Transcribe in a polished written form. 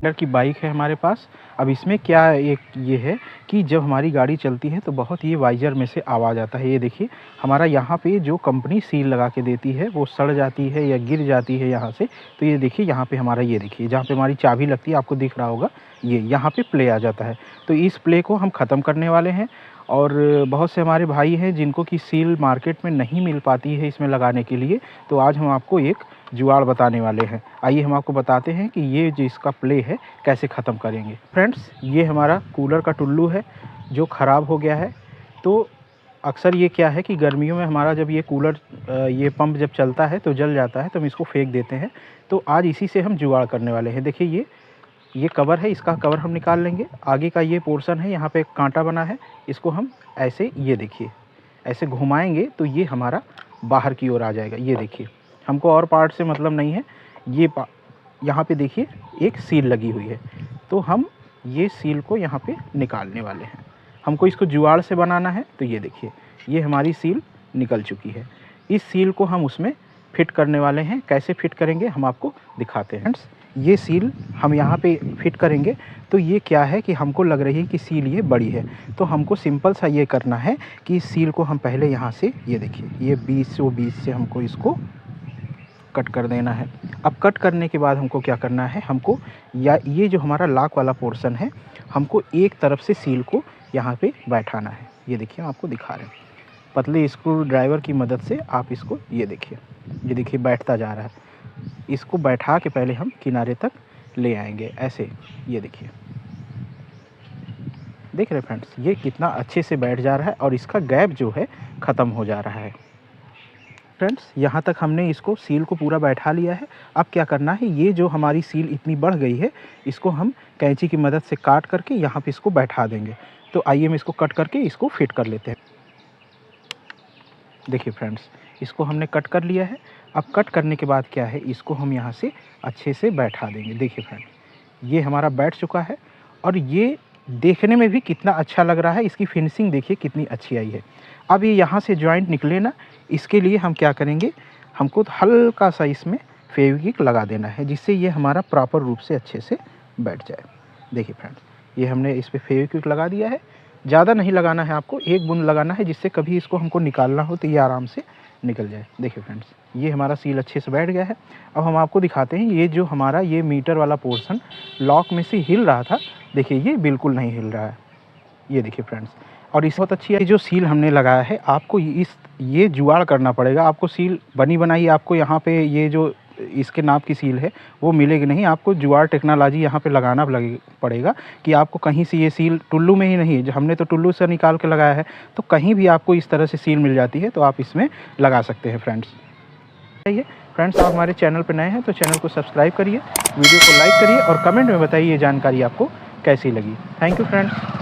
की बाइक है हमारे पास। अब इसमें क्या एक ये है कि जब हमारी गाड़ी चलती है तो बहुत ये वाइज़र में से आवाज़ आता है। ये देखिए हमारा यहाँ पे जो कंपनी सील लगा के देती है वो सड़ जाती है या गिर जाती है यहाँ से। तो ये देखिए यहाँ पे हमारा, ये देखिए जहाँ पे हमारी चाबी लगती है, आपको दिख रहा होगा, ये यहाँ पे प्ले आ जाता है। तो इस प्ले को हम ख़त्म करने वाले हैं। और बहुत से हमारे भाई हैं जिनको कि सील मार्केट में नहीं मिल पाती है इसमें लगाने के लिए, तो आज हम आपको एक जुगाड़ बताने वाले हैं। आइए हम आपको बताते हैं कि ये जो इसका प्ले है कैसे ख़त्म करेंगे। फ्रेंड्स, ये हमारा कूलर का टुल्लू है जो ख़राब हो गया है। तो अक्सर ये क्या है कि गर्मियों में हमारा जब ये कूलर ये पंप जब चलता है तो जल जाता है, तो हम इसको फेंक देते हैं। तो आज इसी से हम जुगाड़ करने वाले हैं। देखिए ये कवर है, इसका कवर हम निकाल लेंगे। आगे का ये पोर्शन है, यहाँ पे कांटा बना है, इसको हम ऐसे, ये देखिए ऐसे घुमाएंगे तो ये हमारा बाहर की ओर आ जाएगा। ये देखिए, हमको और पार्ट से मतलब नहीं है। ये यहाँ पे देखिए एक सील लगी हुई है, तो हम ये सील को यहाँ पे निकालने वाले हैं। हमको इसको जुगाड़ से बनाना है। तो ये देखिए ये हमारी सील निकल चुकी है। इस सील को हम उसमें फिट करने वाले हैं। कैसे फिट करेंगे हम आपको दिखाते हैं। ये सील हम यहाँ पे फिट करेंगे। तो ये क्या है कि हमको लग रही है कि सील ये बड़ी है, तो हमको सिंपल सा ये करना है कि इस सील को हम पहले यहाँ से, ये देखिए ये 20 से हमको इसको कट कर देना है। अब कट करने के बाद हमको क्या करना है, हमको या ये जो हमारा लॉक वाला पोर्शन है, हमको एक तरफ से सील को यहाँ पे बैठाना है। ये देखिए हम आपको दिखा रहे हैं, पतले स्क्रू ड्राइवर की मदद से आप इसको, ये देखिए बैठता जा रहा है। इसको बैठा के पहले हम किनारे तक ले आएंगे ऐसे। ये देखिए, देख रहे फ्रेंड्स, ये कितना अच्छे से बैठ जा रहा है और इसका गैप जो है ख़त्म हो जा रहा है। फ्रेंड्स, यहाँ तक हमने इसको सील को पूरा बैठा लिया है। अब क्या करना है, ये जो हमारी सील इतनी बढ़ गई है, इसको हम कैंची की मदद से काट करके यहाँ पे इसको बैठा देंगे। तो आइए हम इसको कट करके इसको फिट कर लेते हैं। देखिए फ्रेंड्स, इसको हमने कट कर लिया है। अब कट करने के बाद क्या है, इसको हम यहाँ से अच्छे से बैठा देंगे। देखिए फ्रेंड, ये हमारा बैठ चुका है और ये देखने में भी कितना अच्छा लग रहा है। इसकी फिनिशिंग देखिए कितनी अच्छी आई है। अब ये यहाँ से जॉइंट निकले ना, इसके लिए हम क्या करेंगे, हमको हल्का सा इसमें फेविक्विक लगा देना है, जिससे ये हमारा प्रॉपर रूप से अच्छे से बैठ जाए। देखिए फ्रेंड्स, ये हमने इस पर फेविक्विक लगा दिया है। ज़्यादा नहीं लगाना है, आपको एक बूंद लगाना है, जिससे कभी इसको हमको निकालना हो तो ये आराम से निकल जाए। देखिए फ्रेंड्स, ये हमारा सील अच्छे से बैठ गया है। अब हम आपको दिखाते हैं, ये जो हमारा ये मीटर वाला पोर्शन लॉक में से हिल रहा था, देखिए ये बिल्कुल नहीं हिल रहा है। ये देखिए फ्रेंड्स, और इस बहुत अच्छी है जो सील हमने लगाया है। आपको ये जुगाड़ करना पड़ेगा। आपको सील बनी बनाई आपको यहाँ पे ये जो इसके नाप की सील है वो मिलेगी नहीं। आपको जुगाड़ टेक्नोलॉजी यहाँ पे लगाना पड़ेगा कि आपको कहीं से ये सील टुल्लू में ही नहीं, जो हमने तो टुल्लू से निकाल के लगाया है, तो कहीं भी आपको इस तरह से सील मिल जाती है तो आप इसमें लगा सकते हैं फ्रेंड्स। फ्रेंड्स, आप हमारे चैनल पर नए हैं तो चैनल को सब्सक्राइब करिए, वीडियो को लाइक करिए और कमेंट में बताइए ये जानकारी आपको कैसी लगी। Thank you friends.